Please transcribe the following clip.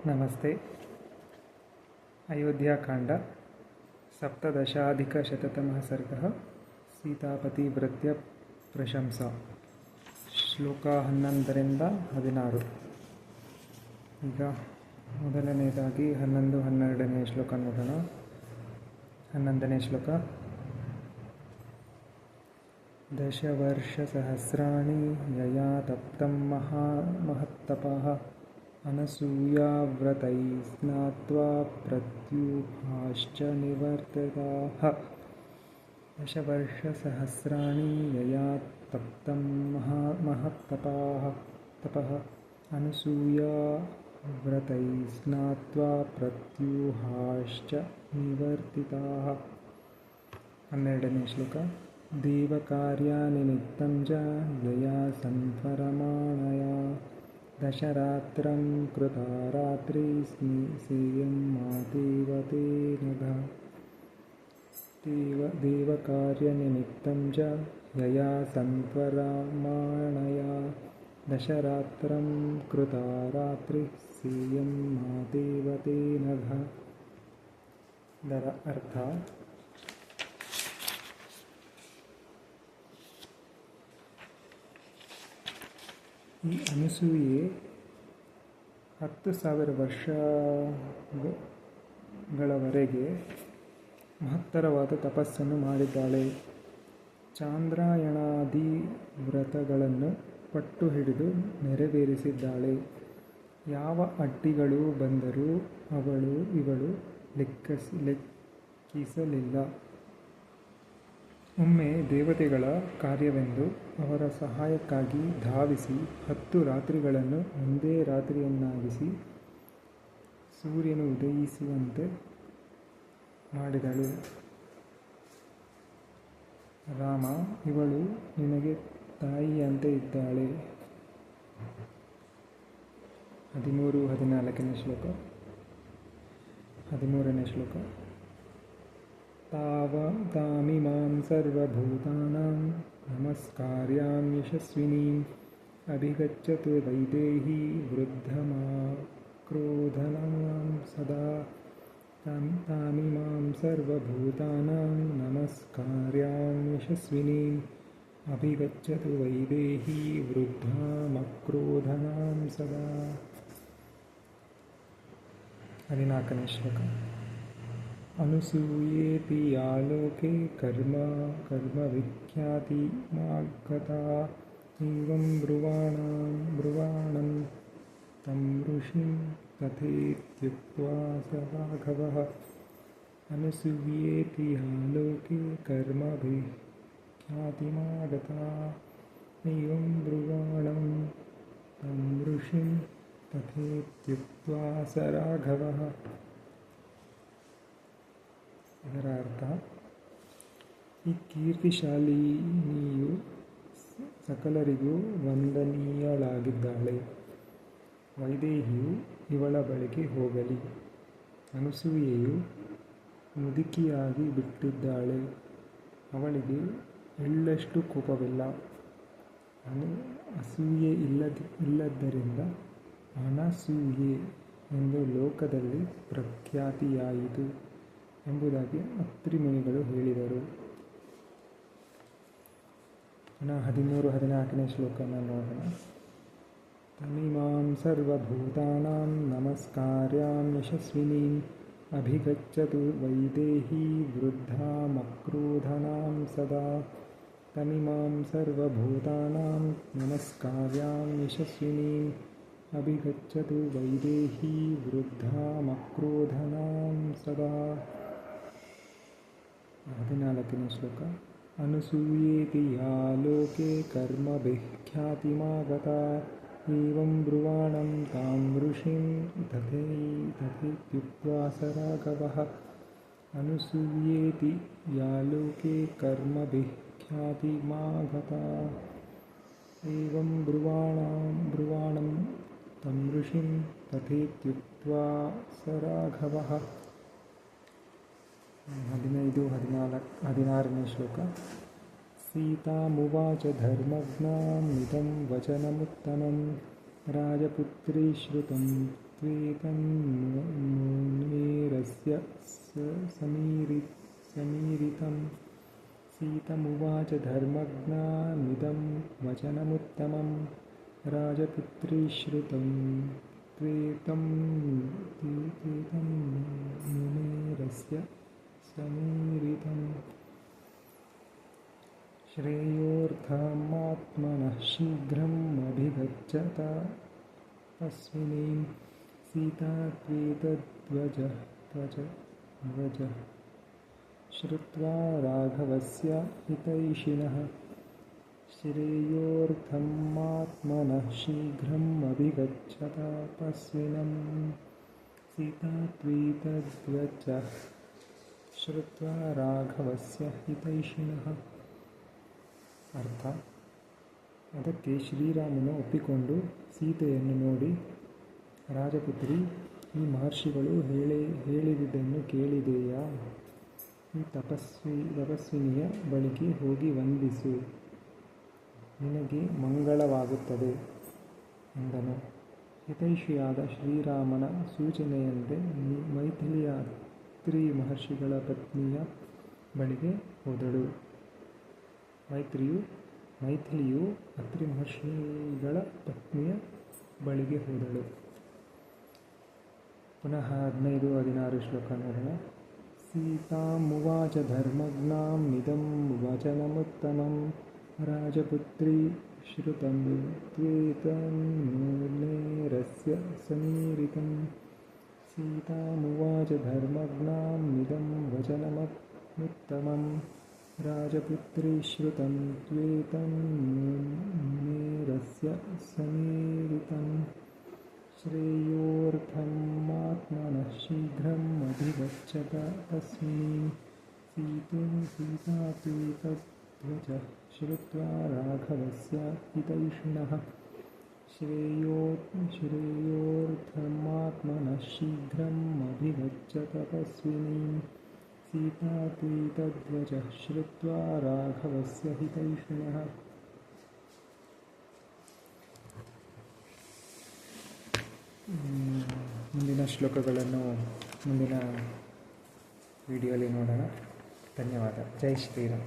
ನಮಸ್ತೆ. ಅಯೋಧ್ಯಾಕಾಂಡ ಸಪ್ತದಶಾಧಿಕಶತತಮಃ ಸರ್ಗಃ ಸೀತಾಪತಿವ್ರತ್ಯ ಪ್ರಶಂಸಾ. ಶ್ಲೋಕ 11ರಿಂದ 16. ಈಗ ಮೊದಲನೇದಾಗಿ 11, 12ನೇ ಶ್ಲೋಕ ನೋಡೋಣ. 11ನೇ ಶ್ಲೋಕ. ದಶವರ್ಷಸಹಸ್ರಾಣಿ ಯಯಾ ತಪ್ತಂ ಮಹತ್ತಪಃ ಅನಸೂಯಾವ್ರತೈ ಸ್ನಾತ್ವಾ ಪ್ರತ್ಯೂಹಾಶ್ಚ ನಿವರ್ತಿತಾಃ. ದಶವರ್ಷಸಹಸ್ರಾಣಿ ಯಯಾ ತಪ್ತಂ ಮಹತ್ತಪಃ ಅನಸೂಯಾವ್ರತೈ ಸ್ನಾತ್ವಾ ಪ್ರತ್ಯೂಹಾಶ್ಚ ನಿವರ್ತಿತಾಃ. 12ನೇ ಶ್ಲೋಕ. ದೇವಕಾರ್ಯನಿಮಿತ್ತಂ ಚ ಯಯಾ ಸಂಪರಮಾಣಯಾ ದಶರಾತ್ರಂ ಕೃತಾ ರಾತ್ರಿ ಸೇಯಂ ಮಾತೇವತೆ ನಘ. ದೇವಕಾರ್ಯನಿಮಿತ್ತಂ ಚ ಯಯಾ ಸಂಪರಮಾಣಯಾ ದಶರಾತ್ರಂ ಕೃತಾ ರಾತ್ರಿ ಸೇಯಂ ಮಾತೇವತೆ ನಘ. ಇದರ ಅರ್ಥ: ಈ ಅನಸೂಯೆ 10,000 ವರ್ಷಗಳವರೆಗೆ ಮಹತ್ತರವಾದ ತಪಸ್ಸನ್ನು ಮಾಡಿದ್ದಾಳೆ. ಚಾಂದ್ರಾಯಣಾದಿ ವ್ರತಗಳನ್ನು ಪಟ್ಟು ಹಿಡಿದು ನೆರವೇರಿಸಿದ್ದಾಳೆ. ಯಾವ ಅಡ್ಡಿಗಳು ಬಂದರೂ ಇವಳು ಲೆಕ್ಕಿಸಲಿಲ್ಲ. ಒಮ್ಮೆ ದೇವತೆಗಳ ಕಾರ್ಯವೆಂದು ಅವರ ಸಹಾಯಕ್ಕಾಗಿ ಧಾವಿಸಿ 10 ರಾತ್ರಿಗಳನ್ನು ಒಂದೇ ರಾತ್ರಿಯನ್ನಾಗಿಸಿ ಸೂರ್ಯನು ಉದಯಿಸುವಂತೆ ಮಾಡಿದಳು. ರಾಮ, ಇವಳು ನಿನಗೆ ತಾಯಿಯಂತೆ ಇದ್ದಾಳೆ. 13, 14ನೇ ಶ್ಲೋಕ. 13ನೇ ಶ್ಲೋಕ. ತಾಮಿಮಾಂ ಸರ್ವಭೂತಾನಾಂ ನಮಸ್ಕಾರ್ಯಾಂ ಯಶಸ್ವಿನೀಂ ಅಭಿಗಚ್ಚತು ವೈದೇಹಿ ವೃದ್ಧಮಾಕ್ರೋಧನಾಂ ಸದಾ. ತಾಮಿಮಾಂ ಸರ್ವಭೂತಾನಾಂ ನಮಸ್ಕಾರ್ಯಾಂ ಯಶಸ್ವಿನೀಂ ಅಭಿಗಚ್ಚತು ವೈದೇಹಿ ವೃದ್ಧಮಾಕ್ರೋಧನಾಂ ಸದಾ. 14ನೇ ಶ್ಲೋಕ. ಅನುಸೂಯೇತಿ ಯಾಲೋಕೆ ಕರ್ಮ ವಿಖ್ಯಾತಿ ಮಾಗತಾ ಏವಂ ಬ್ರುವಾಣಂ ತಂ ಋಷಿಂ ತಥೇತ್ಯುಕ್ತ್ವಾ ಸ ರಾಘವಃ. ಅನುಸೂಯೇತಿ ಯಾಲೋಕೆ ಕರ್ಮ ವಿಖ್ಯಾತಿ ಮಾಗತಾ ಏವಂ ಬ್ರುವಾಣಂ ತಂ ಋಷಿಂ ತಥೇತ್ಯುಕ್ತ್ವಾ ಸ ರಾಘವಃ. ಇದರ ಅರ್ಥ: ಈ ಕೀರ್ತಿಶಾಲಿನಿಯು ಸಕಲರಿಗೂ ವಂದನೀಯಳಾಗಿದ್ದಾಳೆ. ವೈದೇಹಿಯು ಇವಳ ಬಳಿಗೆ ಹೋಗಲಿ. ಅನಸೂಯೆಯು ಮುದುಕಿಯಾಗಿ ಬಿಟ್ಟಿದ್ದಾಳೆ. ಅವಳಿಗೆ ಎಳ್ಳಷ್ಟು ಕೋಪವಿಲ್ಲ. ಅಸೂಯೆ ಇಲ್ಲದ್ದರಿಂದ ಅನಸೂಯೆ ಎಂದು ಲೋಕದಲ್ಲಿ ಪ್ರಖ್ಯಾತಿಯಾಯಿತು ಎಂಬುದಾಗಿ ಅತ್ರಿ ಮುನಿಗಳು ಹೇಳಿದರು. 13, 14ನೇ ಶ್ಲೋಕನ ನೋಡೋಣ. ತಮಿಮಾಂ ಸರ್ವಭೂತಾನಾಂ ನಮಸ್ಕಾರ್ಯಾಂ ಯಶಸ್ವಿನೀಂ ಅಭಿಗಚ್ಚತು ವೈದೇಹಿ ವೃದ್ಧಾಮಕ್ರೋಧನಾಂ ಸದಾ. ತಮಿಮಾಂ ಸರ್ವಭೂತಾನಾಂ ನಮಸ್ಕಾರ್ಯಾಂ ಯಶಸ್ವಿನೀಂ ಅಭಿಗಚ್ಚತು ವೈದೇಹಿ ವೃದ್ಧಾಮಕ್ರೋಧನಾಂ ಸದಾ. 14ನೇ ಶ್ಲೋಕ. ಅನುಸೂಯೇತಿ ಯಾಲೋಕೆ ಕರ್ಮ ವಿಖ್ಯಾತಿಮಾಗತಾ ಏವಂ ಬ್ರುವಾಣಂ ತಾಂ ಋಷಿಂ ತಥೇತ್ಯುಕ್ತ್ವಾ ಸ ರಾಘವಃ. ಅನುಸೂಯೇತಿ ಯಾಲೋಕೆ ಕರ್ಮ ವಿಖ್ಯಾತಿಮಾಗತಾ ಏವಂ ಬ್ರುವಾಣಂ ತಂ ಋಷಿಂ ತಥೇತ್ಯುಕ್ತ್ವಾ ಸ ರಾಘವಃ. 15, 16ನೇ ಶ್ಲೋಕ. ಸೀತಾಮುವಾಚ ಧರ್ಮಜ್ಞಾಂ ಇದಂ ವಚನಮುತ್ತಮಂ ರಾಜಪುತ್ರೀ ಶ್ರುತಂ त्वेतन्मुनेरस्य समीरितं सीतमुवाच धर्मज्ञामिदं वचनमुत्तमं राजपुत्री श्रुतं त्वेतं मुनेरस्य समीरितं श्रेयोर्थमात्मनः शीघ्रम् अभिगच्छत तस्मिन् सीता त्वेतद्वचः श्रुत्वा राघवस्य हितैषिणः श्रेयोर्थमात्मनः शीघ्रम् अभिगच्छत तस्मिन् सीता त्वेतद्वचः श्रुत्वा ರಾಘವಸ್ಯ ಹಿತೈಷಿಣಃ. ಅರ್ಥ: ಅದಕ್ಕೆ ಶ್ರೀರಾಮನು ಒಪ್ಪಿಕೊಂಡು ಸೀತೆಯನ್ನು ನೋಡಿ, ರಾಜಪುತ್ರಿ, ಈ ಮಹರ್ಷಿಗಳು ಹೇಳಿದುದನ್ನು ಕೇಳಿದೆಯಾ? ಈ ತಪಸ್ವಿನಿಯ ಬಳಿಗೆ ಹೋಗಿ ವಂದಿಸು, ನಿನಗೆ ಮಂಗಳವಾಗುತ್ತದೆ ಎಂದನು. ಹಿತೈಷಿಯಾದ ಶ್ರೀರಾಮನ ಸೂಚನೆಯಂತೆ ಮೈಥಿಲಿಯ ಅತ್ರಿ ಮಹರ್ಷಿಗಳ ಪತ್ನಿಯ ಬಳಿಗೆ ಹೋದಳು. ಮೈಥಿಲಿಯು ಅತ್ರಿ ಮಹರ್ಷಿಗಳ ಪತ್ನಿಯ ಬಳಿಗೆ ಹೋದಳು. ಪುನಃ 15-16 ಶ್ಲೋಕ ನೋಡೋಣ. ಸೀತಾಮುವಾಚ ಧರ್ಮಜ್ಞಾಂ ಇದಂ ವಚನಮುತ್ತಮಂ ರಾಜಪುತ್ರೀ ಶ್ರುತಂ ತ್ವೇತನ್ಮುನೇರಸ್ಯ ಸಮೀರಿತಂ. ಸೀತಾಮುವಾಚ ಧರ್ಮಜ್ಞಾಂ ಇದಂ ವಚನಮುತ್ತಮಂ ರಾಜಪುತ್ರೀ ಶ್ರುತಂ ತ್ವೇತನ್ಮುನೇರಸ್ಯ ಸಮೀರಿತಂ ಶ್ರೇಯೋರ್ಥಮಾತ್ಮನಃ ಶೀಘ್ರम् ಅಭಿಗಚ್ಚತ ತಸ್ಮಿನ್ सीता त्वेतद्वचः श्रुत्वा राघवस्य हितैषिणः श्रेयोर्थमात्मनः शीघ्रम् अभिगच्छत तस्मिन् सीता त्वेतद्वचः श्रुत्वा राघवस्य हितैषिणः. ಮುಂದಿನ ಶ್ಲೋಕಗಳನ್ನು ಮುಂದಿನ ವಿಡಿಯೋಲಿ ನೋಡೋಣ. ಧನ್ಯವಾದ. ಜೈ ಶ್ರೀರಾಮ್.